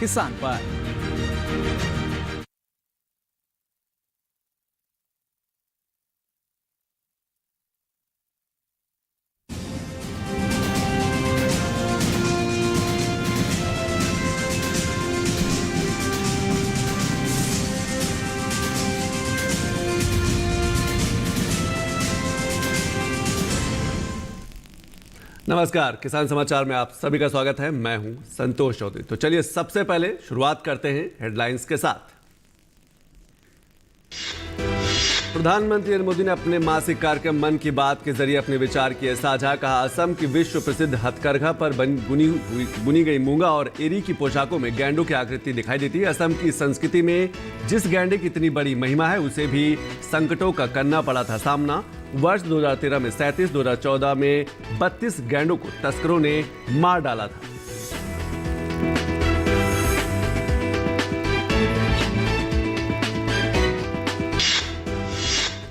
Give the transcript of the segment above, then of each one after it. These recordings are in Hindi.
किसान पर। नमस्कार, किसान समाचार में आप सभी का स्वागत है। मैं हूं संतोष चौधरी। तो चलिए सबसे पहले शुरुआत करते हैं हेडलाइंस के साथ। प्रधानमंत्री नरेंद्र मोदी ने अपने मासिक कार्यक्रम मन की बात के जरिए अपने विचार किए साझा। कहा, असम की विश्व प्रसिद्ध हथकरघा पर बुनी गई मूंगा और एरी की पोशाकों में गैंडों की आकृति दिखाई देती है। असम की संस्कृति में जिस गैंडे की इतनी बड़ी महिमा है, उसे भी संकटों का करना पड़ा था सामना। वर्ष 2013 में 37, 2014 में 32 गैंडों को तस्करों ने मार डाला था।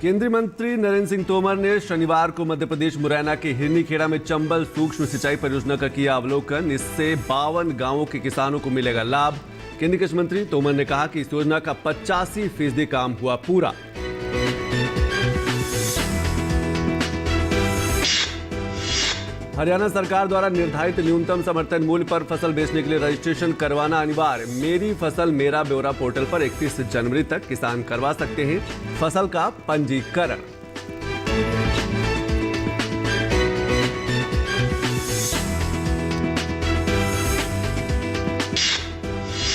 केंद्रीय मंत्री नरेंद्र सिंह तोमर ने शनिवार को मध्य प्रदेश मुरैना के हिरनीखेड़ा में चंबल सूक्ष्म सिंचाई परियोजना का किया अवलोकन। इससे 52 गांवों के किसानों को मिलेगा लाभ। केंद्रीय कृषि मंत्री तोमर ने कहा कि इस योजना का 85% काम हुआ पूरा। हरियाणा सरकार द्वारा निर्धारित न्यूनतम समर्थन मूल्य पर फसल बेचने के लिए रजिस्ट्रेशन करवाना अनिवार्य। मेरी फसल मेरा ब्यौरा पोर्टल पर 31 जनवरी तक किसान करवा सकते हैं फसल का पंजीकरण।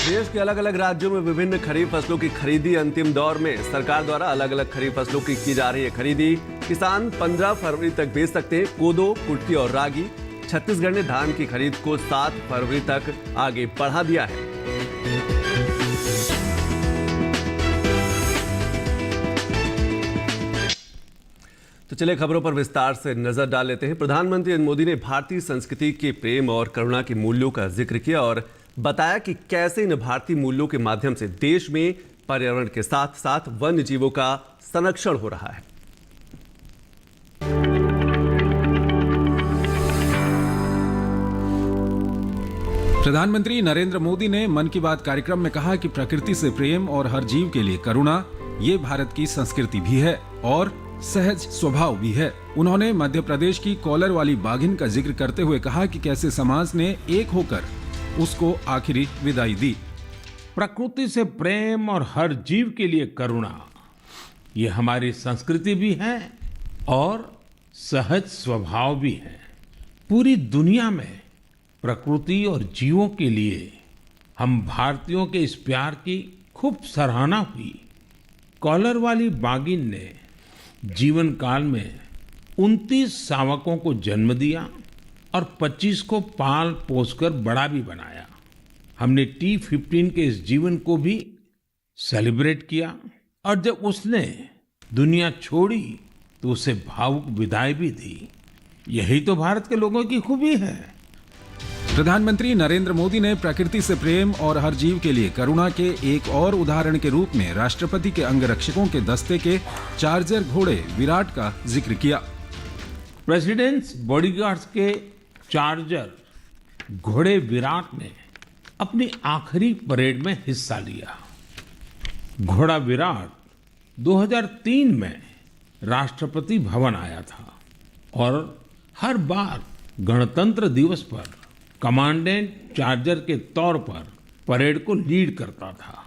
देश के अलग अलग राज्यों में विभिन्न खरीफ फसलों की खरीदी अंतिम दौर में। सरकार द्वारा अलग अलग खरीफ फसलों की जा रही है खरीदी। किसान 15 फरवरी तक बेच सकते हैं कोदो, कुटकी और रागी। छत्तीसगढ़ ने धान की खरीद को 7 फरवरी तक आगे बढ़ा दिया है। तो चलिए खबरों पर विस्तार से नजर डाल लेते हैं। प्रधानमंत्री नरेंद्र मोदी ने भारतीय संस्कृति के प्रेम और करुणा के मूल्यों का जिक्र किया और बताया कि कैसे इन भारतीय मूल्यों के माध्यम से देश में पर्यावरण के साथ साथ वन्य जीवों का संरक्षण हो रहा है। प्रधानमंत्री नरेंद्र मोदी ने मन की बात कार्यक्रम में कहा कि प्रकृति से प्रेम और हर जीव के लिए करुणा ये भारत की संस्कृति भी है और सहज स्वभाव भी है। उन्होंने मध्य प्रदेश की कॉलर वाली बाघिन का जिक्र करते हुए कहा कि कैसे समाज ने एक होकर उसको आखिरी विदाई दी। प्रकृति से प्रेम और हर जीव के लिए करुणा ये हमारी संस्कृति भी है और सहज स्वभाव भी है। पूरी दुनिया में प्रकृति और जीवों के लिए हम भारतीयों के इस प्यार की खूब सराहना हुई। कॉलर वाली बाघिन ने जीवन काल में 29 शावकों को जन्म दिया और 25 को पाल पोसकर बड़ा भी बनाया। हमने T15 के इस जीवन को भी सेलिब्रेट किया और जब उसने दुनिया छोड़ी तो उसे भावुक विदाई भी दी। यही तो भारत के लोगों की खूबी है। प्रधानमंत्री नरेंद्र मोदी ने प्रकृति से प्रेम और हर जीव के लिए करुणा के एक और उदाहरण के रूप में राष्ट्रपति के अंगरक्षकों के दस्ते के चार्जर घोड़े विराट का जिक्र किया। प्रेसिडेंट्स बॉडीगार्ड्स के चार्जर घोड़े विराट ने अपनी आखिरी परेड में हिस्सा लिया। घोड़ा विराट 2003 में राष्ट्रपति भवन आया था और हर बार गणतंत्र दिवस पर कमांडेंट चार्जर के तौर पर परेड को लीड करता था।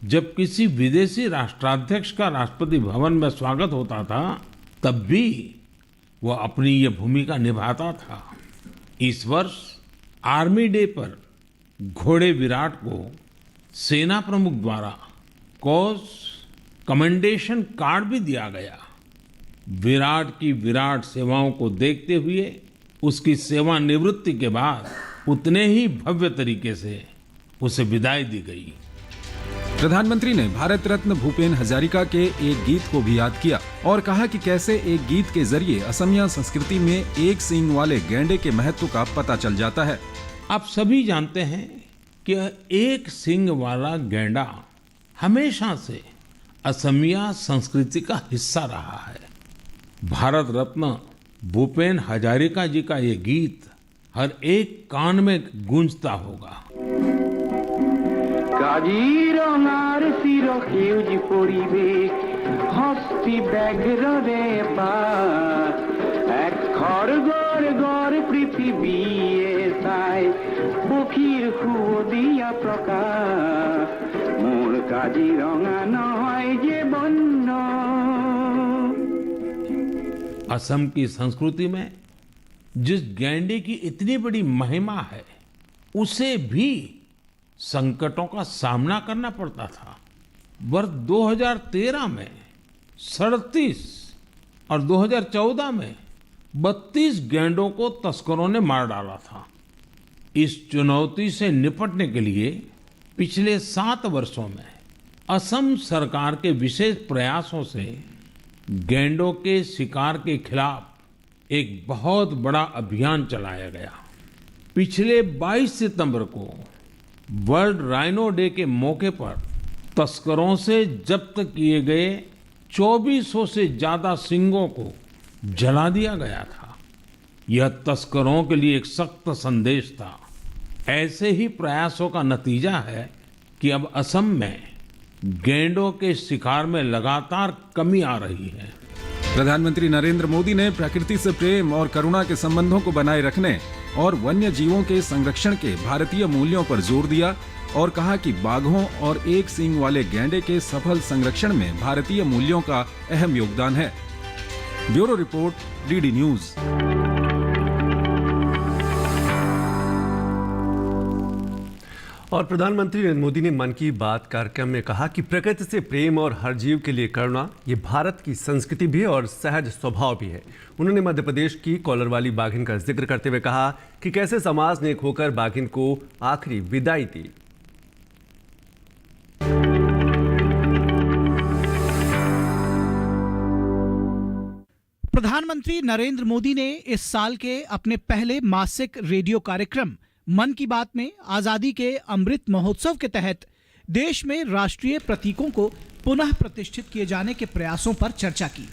जब किसी विदेशी राष्ट्राध्यक्ष का राष्ट्रपति भवन में स्वागत होता था तब भी वो अपनी ये भूमिका निभाता था। इस वर्ष आर्मी डे पर घोड़े विराट को सेना प्रमुख द्वारा कॉज कमेंडेशन कार्ड भी दिया गया। विराट की विराट सेवाओं को देखते हुए उसकी सेवानिवृत्ति के बाद उतने ही भव्य तरीके से उसे विदाई दी गई। प्रधानमंत्री ने भारत रत्न भूपेन हजारिका के एक गीत को भी याद किया और कहा कि कैसे एक गीत के जरिए असमिया संस्कृति में एक सींग वाले गैंडे के महत्व का पता चल जाता है। आप सभी जानते हैं कि एक सींग वाला गैंडा हमेशा से असमिया संस्कृति का हिस्सा रहा है। भारत रत्न भूपेन हजारिका जी का ये गीत हर एक कान में गूंजता होगा। কাজিৰঙাৰ চিৰসেউজ পৰিৱেশ হস্তি ব্যাঘ্ৰ ৰে পাত এক খড়গড় গড় পৃথিৱীয়ে চাই পক্ষীৰ সুৱদীয়া প্ৰকাশ মোৰ কাজিৰঙা নহয় যে বন্য। असम की संस्कृति में जिस गैंडे की इतनी बड़ी महिमा है उसे भी संकटों का सामना करना पड़ता था। वर्ष 2013 में 37 और 2014 में 32 गैंडों को तस्करों ने मार डाला था। इस चुनौती से निपटने के लिए पिछले 7 वर्षों में असम सरकार के विशेष प्रयासों से गैंडों के शिकार के खिलाफ एक बहुत बड़ा अभियान चलाया गया। पिछले 22 सितंबर को वर्ल्ड राइनो डे के मौके पर तस्करों से जब्त किए गए 2400 से ज्यादा सींगों को जला दिया गया था। यह तस्करों के लिए एक सख्त संदेश था। ऐसे ही प्रयासों का नतीजा है कि अब असम में गैंडों के शिकार में लगातार कमी आ रही है। प्रधानमंत्री नरेंद्र मोदी ने प्रकृति से प्रेम और करुणा के संबंधों को बनाए रखने और वन्य जीवों के संरक्षण के भारतीय मूल्यों पर जोर दिया और कहा कि बाघों और एक सींग वाले गैंडे के सफल संरक्षण में भारतीय मूल्यों का अहम योगदान है। Bureau report, DD news. और प्रधानमंत्री नरेंद्र मोदी ने मन की बात कार्यक्रम में कहा कि प्रकृति से प्रेम और हर जीव के लिए करुणा ये भारत की संस्कृति भी है और सहज स्वभाव भी है। उन्होंने मध्य प्रदेश की कॉलर वाली बाघिन का जिक्र करते हुए कहा कि कैसे समाज ने खोकर बाघिन को आखिरी विदाई दी। प्रधानमंत्री नरेंद्र मोदी ने इस साल के अपने पहले मासिक रेडियो कार्यक्रम मन की बात में आजादी के अमृत महोत्सव के तहत देश में राष्ट्रीय प्रतीकों को पुनः प्रतिष्ठित किए जाने के प्रयासों पर चर्चा की।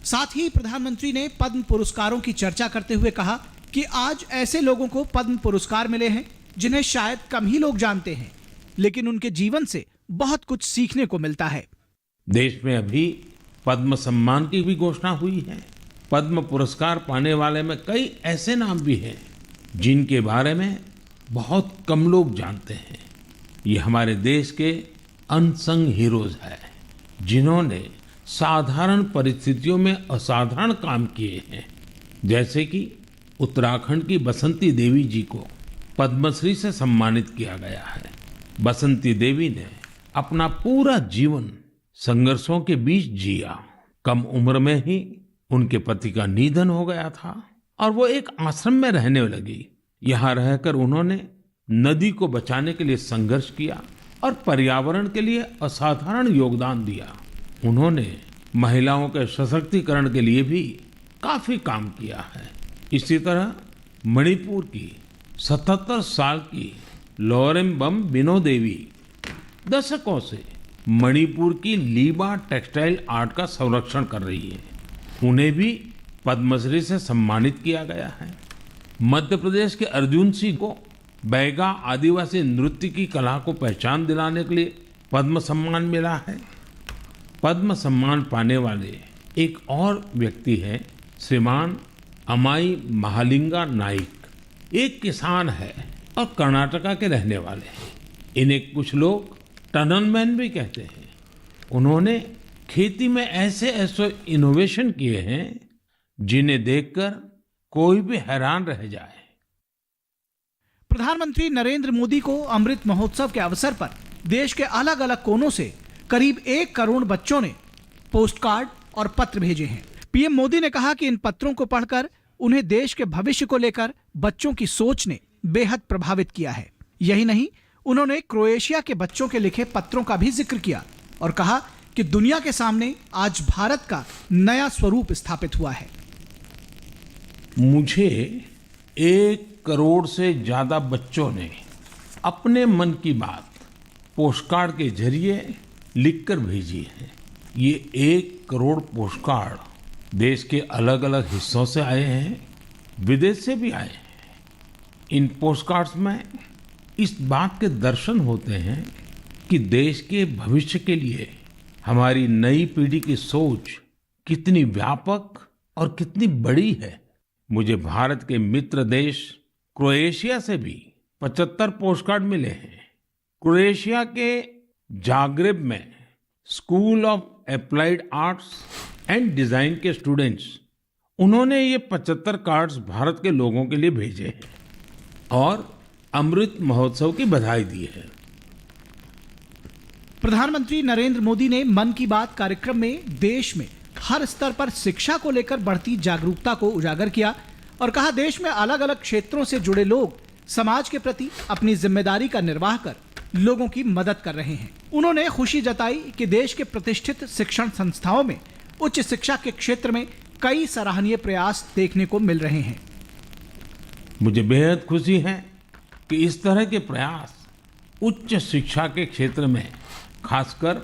साथ ही प्रधानमंत्री ने पद्म पुरस्कारों की चर्चा करते हुए कहा कि आज ऐसे लोगों को पद्म पुरस्कार मिले हैं जिन्हें शायद कम ही लोग जानते हैं, लेकिन उनके जीवन से बहुत कुछ सीखने को मिलता है। देश में अभी पद्म सम्मान की भी घोषणा हुई है। पद्म पुरस्कार पाने वाले में कई ऐसे नाम भी हैं जिनके बारे में बहुत कम लोग जानते हैं। ये हमारे देश के अनसंग हीरोज हैं जिन्होंने साधारण परिस्थितियों में असाधारण काम किए हैं। जैसे कि उत्तराखंड की बसंती देवी जी को पद्मश्री से सम्मानित किया गया है। बसंती देवी ने अपना पूरा जीवन संघर्षों के बीच जिया। कम उम्र में ही उनके पति का निधन हो गया था और वो एक आश्रम में रहने लगी। यहाँ रहकर उन्होंने नदी को बचाने के लिए संघर्ष किया और पर्यावरण के लिए असाधारण योगदान दिया। उन्होंने महिलाओं के सशक्तिकरण के लिए भी काफी काम किया है। इसी तरह मणिपुर की 77 साल की लोरेम्बम बिनो देवी दशकों से मणिपुर की लीबा टेक्सटाइल आर्ट का संरक्षण कर रही है। उन्हें भी पद्मश्री से सम्मानित किया गया है। मध्य प्रदेश के अर्जुन सिंह को बैगा आदिवासी नृत्य की कला को पहचान दिलाने के लिए पद्म सम्मान मिला है। पद्म सम्मान पाने वाले एक और व्यक्ति है श्रीमान अमाई महालिंगा नाइक। एक किसान है और कर्नाटका के रहने वाले हैं। इन्हें कुछ लोग टनल मैन भी कहते हैं। उन्होंने खेती में ऐसे ऐसे इनोवेशन किए हैं जिन्हें देखकर कोई भी हैरान रह जाए। प्रधानमंत्री नरेंद्र मोदी को अमृत महोत्सव के अवसर पर देश के अलग अलग कोनों से करीब 1 करोड़ बच्चों ने पोस्ट कार्ड और पत्र भेजे हैं। पीएम मोदी ने कहा कि इन पत्रों को पढ़कर उन्हें देश के भविष्य को लेकर बच्चों की सोच ने बेहद प्रभावित किया है। यही नहीं, उन्होंने क्रोएशिया के बच्चों के लिखे पत्रों का भी जिक्र किया और कहा कि दुनिया के सामने आज भारत का नया स्वरूप स्थापित हुआ है। मुझे 1 करोड़ से ज्यादा बच्चों ने अपने मन की बात पोस्टकार्ड के जरिए लिखकर भेजी है। ये 1 करोड़ पोस्टकार्ड देश के अलग अलग हिस्सों से आए हैं, विदेश से भी आए हैं। इन पोस्टकार्ड्स में इस बात के दर्शन होते हैं कि देश के भविष्य के लिए हमारी नई पीढ़ी की सोच कितनी व्यापक और कितनी बड़ी है। मुझे भारत के मित्र देश क्रोएशिया से भी 75 पोस्टकार्ड मिले हैं। क्रोएशिया के जाग्रेब में school of applied arts and design के स्टूडेंट्स, उन्होंने ये 75 कार्ड्स भारत के लोगों के लिए भेजे हैं और अमृत महोत्सव की बधाई दी है। प्रधानमंत्री नरेंद्र मोदी ने मन की बात कार्यक्रम में देश में हर स्तर पर शिक्षा को लेकर बढ़ती जागरूकता को उजागर किया और कहा, देश में अलग अलग क्षेत्रों से जुड़े लोग समाज के प्रति अपनी जिम्मेदारी का निर्वाह कर लोगों की मदद कर रहे हैं। उन्होंने खुशी जताई कि देश के प्रतिष्ठित शिक्षण संस्थाओं में उच्च शिक्षा के क्षेत्र में कई सराहनीय प्रयास देखने को मिल रहे हैं। मुझे बेहद खुशी है कि इस तरह के प्रयास उच्च शिक्षा के क्षेत्र में, खासकर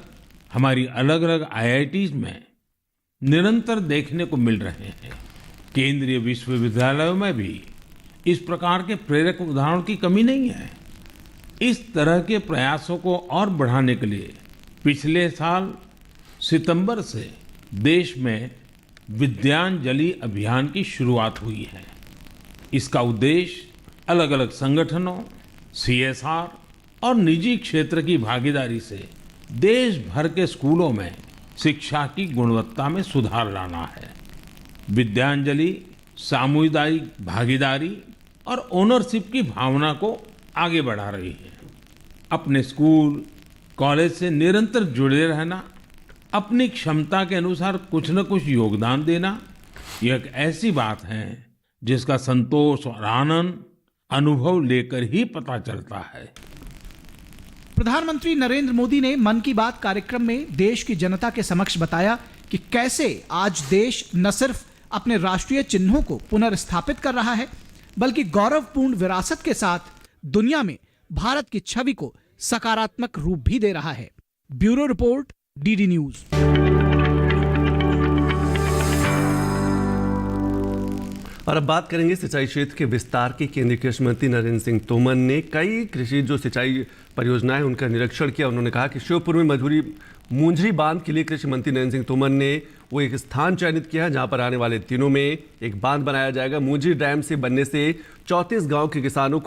हमारी अलग अलग IITs में निरंतर देखने को मिल रहे हैं। केंद्रीय विश्वविद्यालयों में भी इस प्रकार के प्रेरक उदाहरणों की कमी नहीं है। इस तरह के प्रयासों को और बढ़ाने के लिए पिछले साल सितंबर से देश में विद्यांजलि अभियान की शुरुआत हुई है। इसका उद्देश्य अलग अलग संगठनों, CSR और निजी क्षेत्र की भागीदारी से देश भर के स्कूलों में शिक्षा की गुणवत्ता में सुधार लाना है। विद्यांजलि सामुदायिक भागीदारी और ओनरशिप की भावना को आगे बढ़ा रही है। अपने स्कूल, कॉलेज से निरंतर जुड़े रहना, अपनी क्षमता के अनुसार कुछ न कुछ योगदान देना, यह एक ऐसी बात है जिसका संतोष और आनंद अनुभव लेकर ही पता चलता है। प्रधानमंत्री नरेंद्र मोदी ने मन की बात कार्यक्रम में देश की जनता के समक्ष बताया कि कैसे आज देश न सिर्फ अपने राष्ट्रीय चिन्हों को पुनर्स्थापित कर रहा है, बल्कि गौरवपूर्ण विरासत के साथ दुनिया में भारत की छवि को सकारात्मक रूप भी दे रहा है। Bureau report, DD news. और अब बात करेंगे सिंचाई क्षेत्र के विस्तार की। केंद्रीय कृषि मंत्री नरेंद्र सिंह तोमर ने कई कृषि जो सिंचाई परियोजनाएं उनका निरीक्षण किया। उन्होंने कहा कि श्योपुर में मधुरी मुंझरी बांध के लिए कृषि मंत्री नरेंद्र सिंह तोमर ने वो एक स्थान चयनित किया है जहां पर आने वाले दिनों में एक बांध बनाया जाएगा। मुंझरी डैम से बनने से 34 गांव के किसानों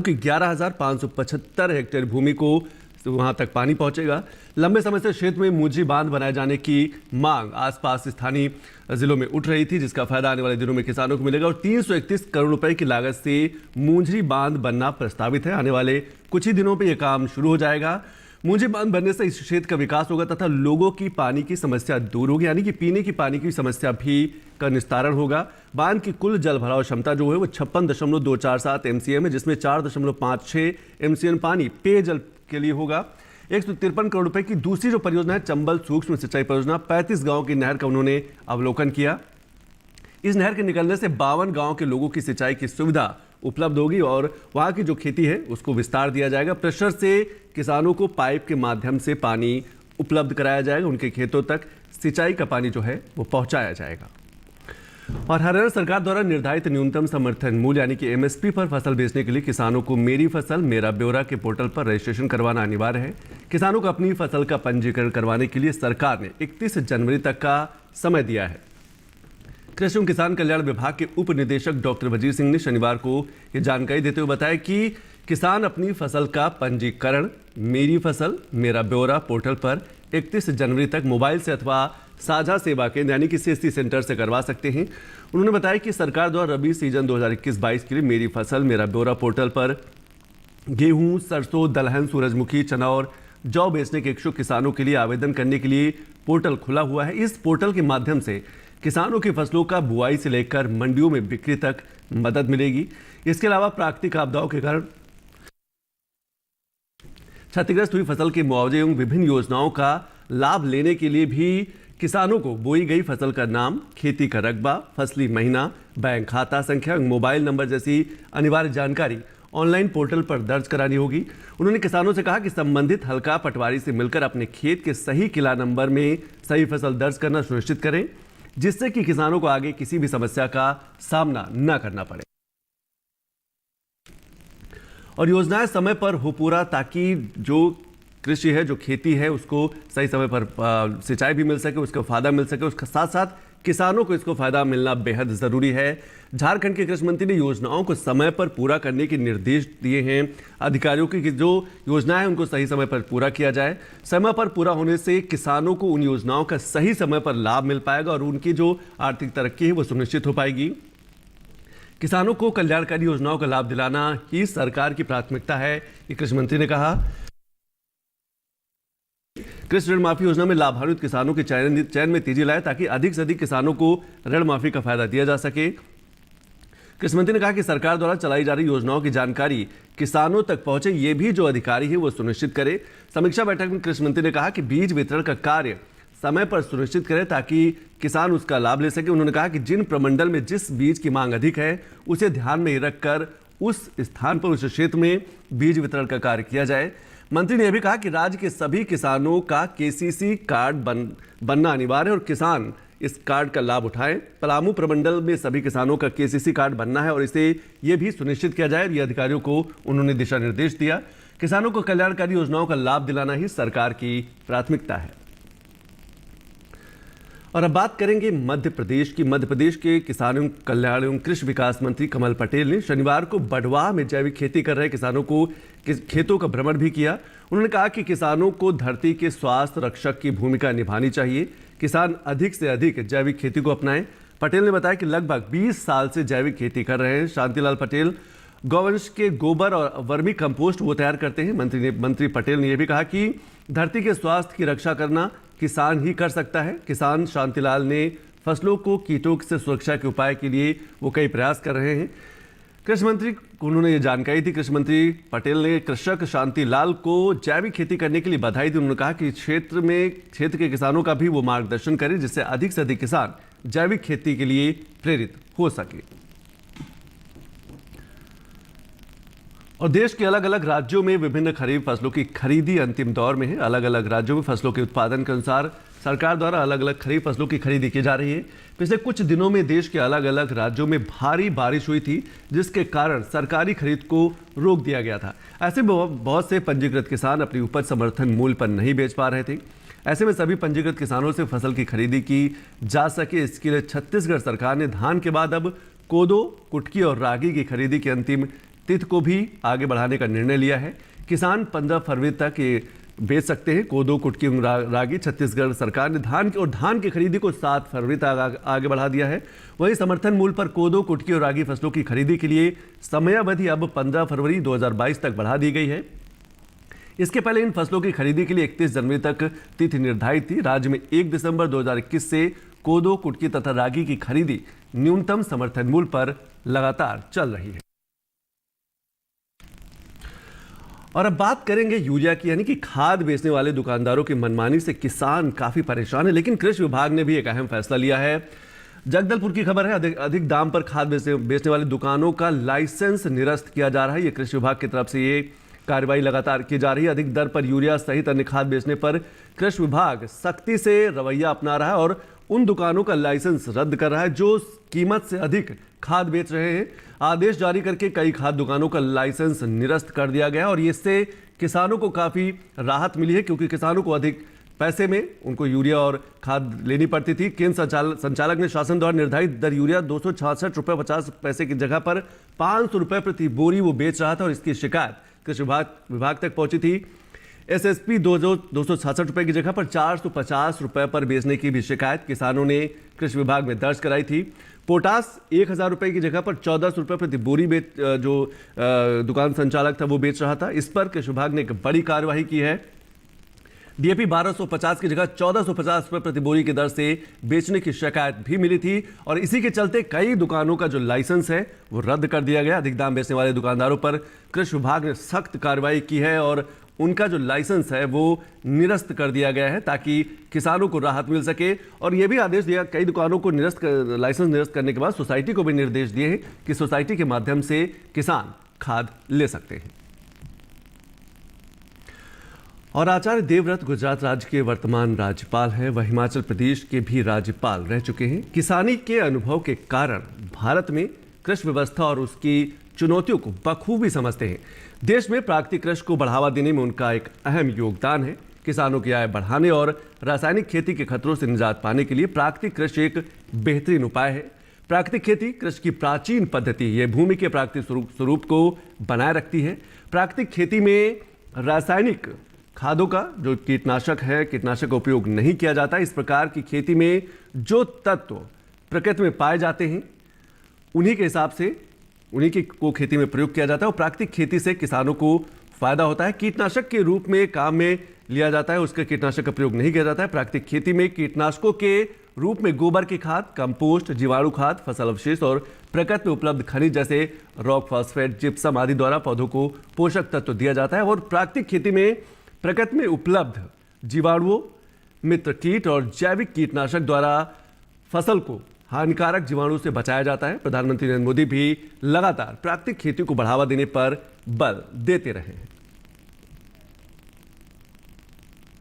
की 11,575 हेक्टेयर भूमि को वहां तक पानी पहुंचेगा। लंबे समय से क्षेत्र में मुंझरी बांध बनाए जाने की मांग आसपास स्थानीय जिलों में उठ रही थी, जिसका फायदा आने वाले दिनों में किसानों को मिलेगा और 331 करोड़ रुपए की लागत से मुंझरी बांध बनना प्रस्तावित है। आने वाले कुछ ही दिनों में यह काम शुरू हो जाएगा। मुंझरी बांध बनने से इस क्षेत्र का विकास होगा तथा लोगों की पानी की समस्या दूर होगी, यानी कि पीने की पानी की समस्या भी का निस्तारण होगा। बांध की कुल जल भराव क्षमता जो है वो 56.247 MCM है, जिसमें 4.56 MCM पानी पेयजल के लिए होगा। 153 करोड़ रुपए की दूसरी जो परियोजना है चंबल सूक्ष्म सिंचाई परियोजना, 35 गांव की नहर का उन्होंने अवलोकन किया। इस नहर के निकलने से 52 गांव के लोगों की सिंचाई की सुविधा उपलब्ध होगी और वहां की जो खेती है उसको विस्तार दिया जाएगा। प्रेशर से किसानों को पाइप के माध्यम से पानी उपलब्ध कराया जाएगा, उनके खेतों तक सिंचाई का पानी जो है वो पहुंचाया जाएगा। और हरियाणा सरकार द्वारा निर्धारित न्यूनतम समर्थन मूल्य यानी कि MSP पर फसल बेचने के लिए किसानों को मेरी फसल मेरा ब्यौरा के पोर्टल पर रजिस्ट्रेशन करवाना अनिवार्य है। किसानों को अपनी फसल का पंजीकरण करवाने के लिए सरकार ने 31 जनवरी तक का समय दिया है। कृषि एवं किसान कल्याण विभाग के उप निदेशक डॉक्टर वजीर सिंह ने शनिवार को ये जानकारी देते हुए बताया कि किसान अपनी फसल का पंजीकरण मेरी फसल मेरा ब्यौरा पोर्टल पर 31 जनवरी तक मोबाइल से अथवा साझा सेवा केंद्र यानी कि CSC सेंटर से करवा सकते हैं। उन्होंने बताया कि सरकार द्वारा रबी सीजन 2021-22 के लिए मेरी फसल मेरा ब्यौरा पोर्टल पर गेहूं, सरसों, दलहन, सूरजमुखी, चना और जौ बेचने के इच्छुक किसानों के लिए आवेदन करने के लिए पोर्टल खुला हुआ है। इस पोर्टल के माध्यम से किसानों की फसलों का बुआई से लेकर मंडियों में बिक्री तक मदद मिलेगी। इसके अलावा प्राकृतिक आपदाओं के कारण क्षतिग्रस्त हुई फसल के मुआवजे एवं विभिन्न योजनाओं का लाभ लेने के लिए भी किसानों को बोई गई फसल का नाम, खेती का रकबा, फसली महीना, बैंक खाता संख्या एवं मोबाइल नंबर जैसी अनिवार्य जानकारी ऑनलाइन पोर्टल पर दर्ज करानी होगी। उन्होंने किसानों से कहा कि संबंधित हल्का पटवारी से मिलकर अपने खेत के सही किला नंबर में सही फसल दर्ज करना सुनिश्चित करें, जिससे कि किसानों को आगे किसी भी समस्या का सामना न करना पड़े। और योजनाएं समय पर हो पूरा ताकि जो कृषि है, जो खेती है, उसको सही समय पर सिंचाई भी मिल सके, उसको फायदा मिल सके, उसके साथ साथ किसानों को इसको फायदा मिलना बेहद ज़रूरी है। झारखंड के कृषि मंत्री ने योजनाओं को समय पर पूरा करने के निर्देश दिए हैं अधिकारियों की कि जो योजनाएं हैं उनको सही समय पर पूरा किया जाए। समय पर पूरा होने से किसानों को उन योजनाओं का सही समय पर लाभ मिल पाएगा और उनकी जो आर्थिक तरक्की है वो सुनिश्चित हो पाएगी। किसानों को कल्याणकारी योजनाओं का लाभ दिलाना ही सरकार की प्राथमिकता है, ये कृषि मंत्री ने कहा। कृषि ऋण माफी योजना में लाभान्वित किसानों के चयन में तेजी लाए ताकि अधिक से अधिक किसानों को ऋण माफी का फायदा दिया जा सके। कृषि मंत्री ने कहा कि सरकार द्वारा चलाई जा रही योजनाओं की जानकारी किसानों तक पहुंचे, ये भी जो अधिकारी है वो सुनिश्चित करे। समीक्षा बैठक में कृषि मंत्री ने कहा कि बीज वितरण का कार्य समय पर सुनिश्चित करें ताकि किसान उसका लाभ ले सके। उन्होंने कहा कि जिन प्रमंडल में जिस बीज की मांग अधिक है उसे ध्यान में रखकर उस स्थान पर, उस क्षेत्र में बीज वितरण का कार्य किया जाए। मंत्री ने यह भी कहा कि राज्य के सभी किसानों का केसीसी कार्ड बनना अनिवार्य है और किसान इस कार्ड का लाभ उठाएं। पलामू प्रमंडल में सभी किसानों का केसीसी कार्ड बनना है और इसे ये भी सुनिश्चित किया जाए। ये अधिकारियों को उन्होंने दिशा निर्देश दिया। किसानों को कल्याणकारी योजनाओं का लाभ दिलाना ही सरकार की प्राथमिकता है। और अब बात करेंगे मध्य प्रदेश की। मध्य प्रदेश के किसानों कल्याण एवं कृषि विकास मंत्री कमल पटेल ने शनिवार को बड़वाह में जैविक खेती कर रहे किसानों को खेतों का भ्रमण भी किया। उन्होंने कहा कि किसानों को धरती के स्वास्थ्य रक्षक की भूमिका निभानी चाहिए। किसान अधिक से अधिक जैविक खेती को अपनाएं। पटेल ने बताया कि लगभग 20 साल से जैविक खेती कर रहे हैं। शांतिलाल पटेल गौवंश के गोबर और वर्मी कंपोस्ट वो तैयार करते हैं। मंत्री पटेल ने यह भी कहा कि धरती के स्वास्थ्य की रक्षा करना किसान ही कर सकता है। किसान शांतिलाल ने फसलों को कीटों से सुरक्षा के उपाय के लिए वो कई प्रयास कर रहे हैं। कृषि मंत्री को उन्होंने ये जानकारी दी। कृषि मंत्री पटेल ने कृषक शांतिलाल को जैविक खेती करने के लिए बधाई दी। उन्होंने कहा कि क्षेत्र के किसानों का भी वो मार्गदर्शन करें जिससे अधिक से अधिक किसान जैविक खेती के लिए प्रेरित हो सके। और देश के अलग अलग राज्यों में विभिन्न खरीफ फसलों की खरीदी अंतिम दौर में है। अलग अलग राज्यों में फसलों के उत्पादन के अनुसार सरकार द्वारा अलग अलग खरीफ फसलों की खरीदी की जा रही है। पिछले कुछ दिनों में देश के अलग अलग राज्यों में भारी बारिश हुई थी जिसके कारण सरकारी खरीद को रोक दिया गया था। ऐसे में बहुत से पंजीकृत किसान अपनी उपज समर्थन मूल्य पर नहीं बेच पा रहे थे। ऐसे में सभी पंजीकृत किसानों से फसल की खरीदी की जा सके, इसके लिए छत्तीसगढ़ सरकार ने धान के बाद अब कोदो, कुटकी और रागी की खरीदी की अंतिम तिथि को भी आगे बढ़ाने का निर्णय लिया है। किसान 15 फरवरी तक ये बेच सकते हैं। कोदो, कुटकी, रागी छत्तीसगढ़ सरकार ने धान की खरीदी को 7 फरवरी तक आगे बढ़ा दिया है। वहीं समर्थन मूल्य पर कोदो, कुटकी और रागी फसलों की खरीदी के लिए समयावधि अब 15 फरवरी 2022 तक बढ़ा दी गई है। इसके पहले इन फसलों की खरीदी के लिए 31 जनवरी तक तिथि निर्धारित थी। राज्य में 1 दिसंबर 2021 से कोदो, कुटकी तथा रागी की खरीदी न्यूनतम समर्थन मूल्य पर लगातार चल रही है। और अब बात करेंगे यूरिया की, यानी कि खाद बेचने वाले दुकानदारों की मनमानी से किसान काफी परेशान है, लेकिन कृषि विभाग ने भी एक अहम फैसला लिया है। जगदलपुर की खबर है, अधिक दाम पर खाद बेचने वाली दुकानों का लाइसेंस निरस्त किया जा रहा है। ये कृषि विभाग की तरफ से ये कार्रवाई लगातार की जा रही है। अधिक दर पर यूरिया सहित अन्य खाद बेचने पर कृषि विभाग सख्ती से रवैया अपना रहा है और उन दुकानों का लाइसेंस रद्द कर रहा है जो कीमत से अधिक खाद बेच रहे हैं। आदेश जारी करके कई खाद दुकानों का लाइसेंस निरस्त कर दिया गया और इससे किसानों को काफ़ी राहत मिली है, क्योंकि किसानों को अधिक पैसे में उनको यूरिया और खाद लेनी पड़ती थी। केंद्र संचालक ने शासन द्वारा निर्धारित दर यूरिया 266 रुपये 50 पैसे की जगह पर 500 रुपये प्रति बोरी वो बेच रहा था और इसकी शिकायत कृषि विभाग तक पहुंची थी। एसएसपी 266 रुपये की जगह पर 450 रुपये पर बेचने की भी शिकायत किसानों ने कृषि विभाग में दर्ज कराई थी। पोटास 1000 रुपये की जगह पर 1400 रुपये प्रति बोरी जो दुकान संचालक था वो बेच रहा था। इस पर कृषि विभाग ने एक बड़ी कार्यवाही की है। डीएपी 1250 की जगह 1450 रुपये प्रति बोरी की दर से बेचने की शिकायत भी मिली थी और इसी के चलते कई दुकानों का जो लाइसेंस है वो रद्द कर दिया गया। अधिक दाम बेचने वाले दुकानदारों पर कृषि विभाग ने सख्त कार्रवाई की है और उनका जो लाइसेंस है वो निरस्त कर दिया गया है ताकि किसानों को राहत मिल सके। और ये भी आदेश दिया, कई दुकानों को लाइसेंस निरस्त करने के बाद सोसाइटी को भी निर्देश दिए हैं कि सोसाइटी के माध्यम से किसान खाद ले सकते हैं। और आचार्य देवव्रत गुजरात राज्य के वर्तमान राज्यपाल हैं, वह हिमाचल प्रदेश के भी राज्यपाल रह चुके हैं। किसानी के अनुभव के कारण भारत में कृषि व्यवस्था और उसकी चुनौतियों को बखूबी समझते हैं। देश में प्राकृतिक कृषि को बढ़ावा देने में उनका एक अहम योगदान है। किसानों की आय बढ़ाने और रासायनिक खेती के खतरों से निजात पाने के लिए प्राकृतिक कृषि एक बेहतरीन उपाय है। प्राकृतिक खेती कृषि की प्राचीन पद्धति, ये भूमि के प्राकृतिक स्वरूप को बनाए रखती है। प्राकृतिक खेती में रासायनिक खादों का, जो कीटनाशक का उपयोग नहीं किया जाता। इस प्रकार की खेती में जो तत्व प्रकृति में पाए जाते हैं उन्हीं के हिसाब से को खेती में प्रयोग किया जाता है और प्राकृतिक खेती से किसानों को फायदा होता है। कीटनाशक के रूप में काम में लिया जाता है, उसके कीटनाशक का प्रयोग नहीं किया जाता है। प्राकृतिक खेती में कीटनाशकों के रूप में गोबर की खाद, कंपोस्ट, जीवाणु खाद, फसल अवशेष और प्रकृति में उपलब्ध खनिज जैसे रॉक फॉस्फेट, जिप्सम आदि द्वारा पौधों को पोषक तत्व दिया जाता है। और प्राकृतिक खेती में प्रकृति में उपलब्ध जीवाणुओं, मित्र कीट और जैविक कीटनाशक द्वारा फसल को हानिकारक जीवाणु से बचाया जाता है। प्रधानमंत्री नरेंद्र मोदी भी लगातार प्राकृतिक खेती को बढ़ावा देने पर बल देते रहे हैं।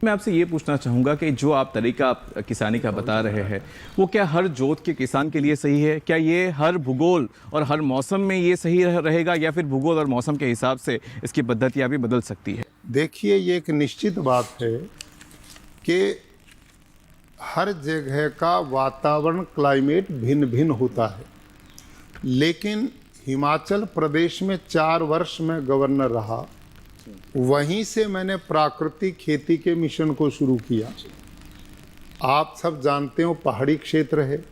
मैं आपसे ये पूछना चाहूंगा कि जो आप तरीका किसानी का बता रहे हैं वो क्या हर जोत के किसान के लिए सही है? क्या ये हर भूगोल और हर मौसम में ये सही रहेगा या फिर भूगोल और मौसम के हिसाब से इसकी पद्धतियां भी बदल सकती है? देखिए, ये एक निश्चित बात है कि हर जगह का वातावरण, क्लाइमेट भिन्न भिन्न होता है। लेकिन हिमाचल प्रदेश में 4 वर्ष में गवर्नर रहा, वहीं से मैंने प्राकृतिक खेती के मिशन को शुरू किया। आप सब जानते हो पहाड़ी क्षेत्र है,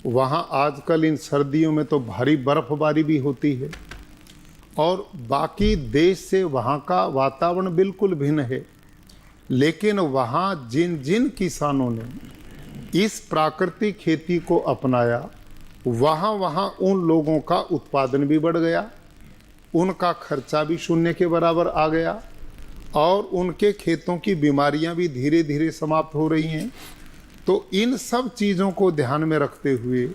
वहाँ आजकल इन सर्दियों में तो भारी बर्फबारी भी होती है और बाकी देश से वहाँ का वातावरण बिल्कुल भिन्न है। लेकिन वहाँ जिन जिन किसानों ने इस प्राकृतिक खेती को अपनाया, वहाँ उन लोगों का उत्पादन भी बढ़ गया, उनका खर्चा भी शून्य के बराबर आ गया और उनके खेतों की बीमारियां भी धीरे धीरे समाप्त हो रही हैं। तो इन सब चीज़ों को ध्यान में रखते हुए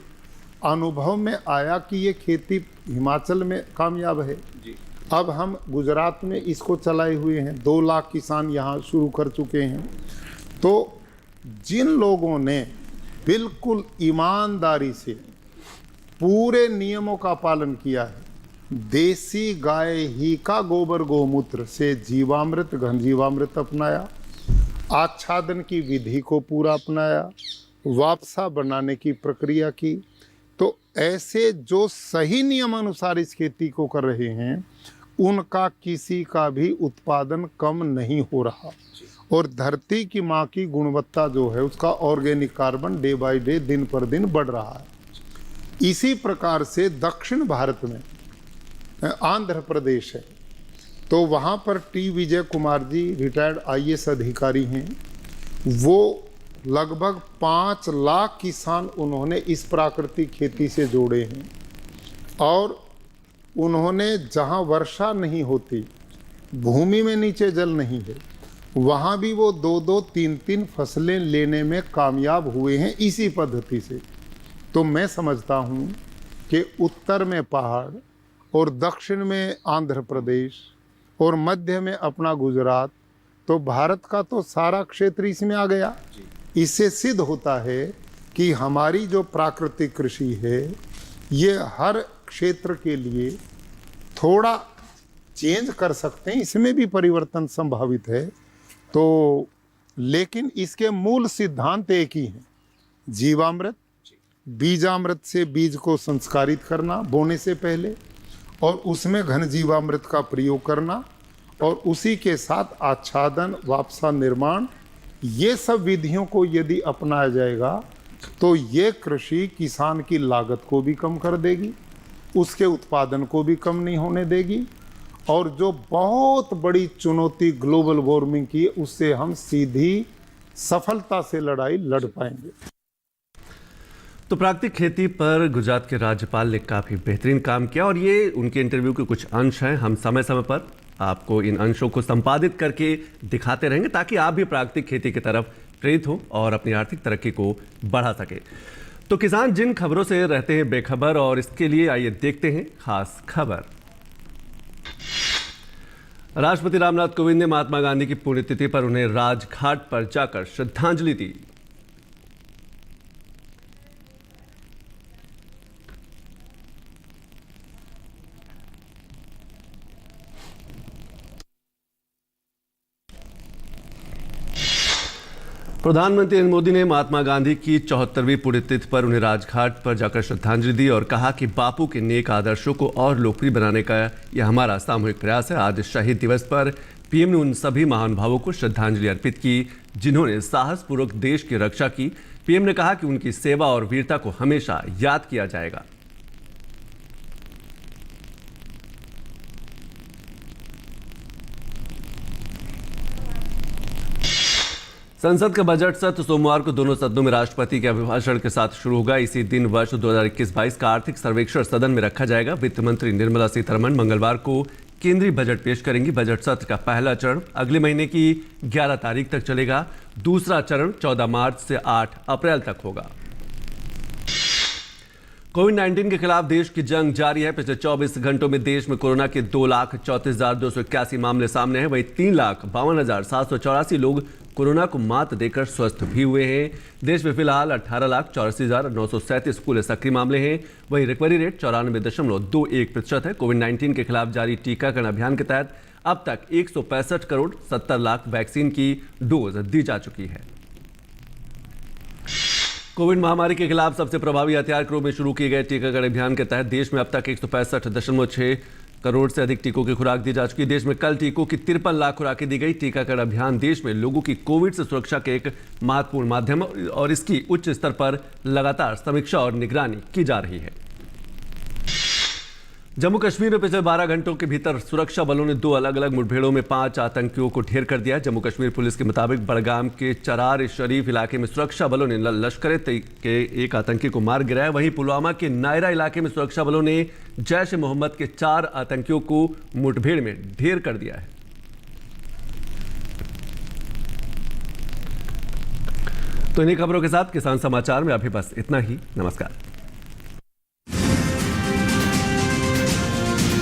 अनुभव में आया कि ये खेती हिमाचल में कामयाब है। अब हम गुजरात में इसको चलाए हुए हैं, 2 लाख किसान यहाँ शुरू कर चुके हैं। तो जिन लोगों ने बिल्कुल ईमानदारी से पूरे नियमों का पालन किया है, देसी गाय ही का गोबर गोमूत्र से जीवामृत, घन जीवामृत अपनाया, आच्छादन की विधि को पूरा अपनाया, वापसा बनाने की प्रक्रिया की, तो ऐसे जो सही नियमानुसार इस खेती को कर रहे हैं उनका किसी का भी उत्पादन कम नहीं हो रहा और धरती की माँ की गुणवत्ता जो है उसका organic carbon day by day, दिन पर दिन बढ़ रहा है। इसी प्रकार से दक्षिण भारत में आंध्र प्रदेश है, तो वहाँ पर T Vijay Kumar ji retired IAS अधिकारी हैं, वो लगभग 5 लाख किसान उन्होंने इस प्राकृतिक खेती से जोड़े हैं और उन्होंने जहाँ वर्षा नहीं होती, भूमि में नीचे जल नहीं है, वहाँ भी वो 2-2, 3-3 फसलें लेने में कामयाब हुए हैं इसी पद्धति से। तो मैं समझता हूँ कि उत्तर में पहाड़ और दक्षिण में आंध्र प्रदेश और मध्य में अपना गुजरात, तो भारत का तो सारा क्षेत्र इसमें आ गया। इससे सिद्ध होता है कि हमारी जो प्राकृतिक कृषि है ये हर क्षेत्र के लिए थोड़ा चेंज कर सकते हैं, इसमें भी परिवर्तन संभावित है। तो लेकिन इसके मूल सिद्धांत एक ही हैं, जीवामृत, बीजामृत से बीज को संस्कारित करना बोने से पहले और उसमें घन जीवामृत का प्रयोग करना और उसी के साथ आच्छादन, वापसा निर्माण, ये सब विधियों को यदि अपनाया जाएगा तो ये कृषि किसान की लागत को भी कम कर देगी, उसके उत्पादन को भी कम नहीं होने देगी और जो बहुत बड़ी चुनौती ग्लोबल वार्मिंग की, उससे हम सीधी सफलता से लड़ाई लड़ पाएंगे। तो प्राकृतिक खेती पर गुजरात के राज्यपाल ने काफ़ी बेहतरीन काम किया और ये उनके इंटरव्यू के कुछ अंश हैं। हम समय समय पर आपको इन अंशों को संपादित करके दिखाते रहेंगे ताकि आप भी प्राकृतिक खेती की तरफ प्रेरित हो और अपनी आर्थिक तरक्की को बढ़ा सके। तो किसान जिन खबरों से रहते हैं बेखबर, और इसके लिए आइए देखते हैं खास खबर। राष्ट्रपति रामनाथ कोविंद ने महात्मा गांधी की पुण्यतिथि पर उन्हें राजघाट पर जाकर श्रद्धांजलि दी। प्रधानमंत्री नरेंद्र मोदी ने महात्मा गांधी की 74वीं पुण्यतिथि पर उन्हें राजघाट पर जाकर श्रद्धांजलि दी और कहा कि बापू के नेक आदर्शों को और लोकप्रिय बनाने का यह हमारा सामूहिक प्रयास है। आज शहीद दिवस पर पीएम ने उन सभी महानुभावों को श्रद्धांजलि अर्पित की जिन्होंने साहसपूर्वक देश की रक्षा की। पीएम ने कहा कि उनकी सेवा और वीरता को हमेशा याद किया जाएगा। संसद का बजट सत्र सोमवार को दोनों सदनों में राष्ट्रपति के अभिभाषण के साथ शुरू होगा। इसी दिन वर्ष 2021-22 का आर्थिक सर्वेक्षण सदन में रखा जाएगा। वित्त मंत्री निर्मला सीतारमण मंगलवार को केंद्रीय बजट पेश करेंगी। बजट सत्र का पहला चरण अगले महीने की 11 तारीख तक चलेगा। दूसरा चरण 14 मार्च से 8 अप्रैल तक होगा। कोविड-19 के खिलाफ देश की जंग जारी है। पिछले 24 घंटों में देश में कोरोना के 2,34,281 मामले सामने हैं। वहीं 3,52,784 लोग कोरोना को मात देकर स्वस्थ भी हुए हैं। देश में फिलहाल 18,84,937 कुल सक्रिय मामले हैं। वहीं रिकवरी रेट 94.21% है। कोविड-19 के खिलाफ जारी टीकाकरण अभियान के तहत अब तक 165 करोड़ 70 लाख वैक्सीन की डोज दी जा चुकी है। कोविड महामारी के खिलाफ सबसे प्रभावी हथियार के रूप में शुरू किए गए टीकाकरण अभियान के तहत देश में अब तक 165.6 करोड़ से अधिक टीकों की खुराक दी जा चुकी है। देश में कल टीकों की 53 लाख खुराकें दी गई। टीकाकरण अभियान देश में लोगों की कोविड से सुरक्षा के एक महत्वपूर्ण माध्यम है और इसकी उच्च स्तर पर लगातार समीक्षा और निगरानी की जा रही है। जम्मू कश्मीर में पिछले 12 घंटों के भीतर सुरक्षा बलों ने 2 अलग अलग मुठभेड़ों में 5 आतंकियों को ढेर कर दिया। जम्मू कश्मीर पुलिस के मुताबिक बड़गाम के चरार शरीफ इलाके में सुरक्षा बलों ने लश्कर के एक आतंकी को मार गिराया। वहीं पुलवामा के नायरा इलाके में सुरक्षा बलों ने जैश ए मोहम्मद के 4 आतंकियों को मुठभेड़ में ढेर कर दिया है। तो इन्हीं खबरों के साथ किसान समाचार में अभी बस इतना ही। नमस्कार।